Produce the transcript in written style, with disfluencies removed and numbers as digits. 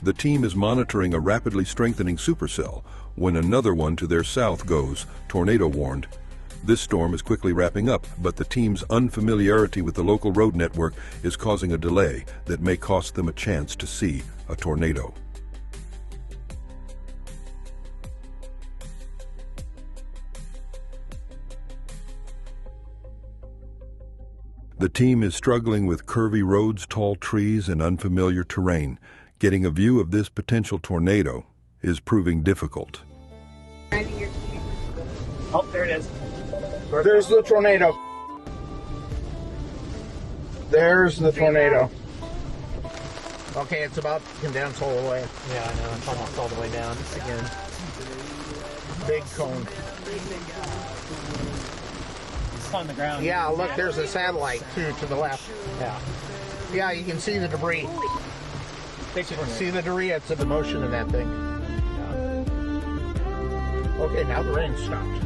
The team is monitoring a rapidly strengthening supercell when another one to their south goes, tornado warned. This storm is quickly wrapping up, but the team's unfamiliarity with the local road network is causing a delay that may cost them a chance to see a tornado. The team is struggling with curvy roads, tall trees, and unfamiliar terrain. Getting a view of this potential tornado is proving difficult. Oh, there it is. There's the tornado. There's the tornado. Okay, it's about to condense all the way. Yeah, I know. It's almost all the way down again. Big cone. It's on the ground. Yeah, look, there's a satellite, too, to the left. Yeah. Yeah, you can see the debris. See the debris? It's the motion of that thing. Yeah. Okay, now the rain stopped.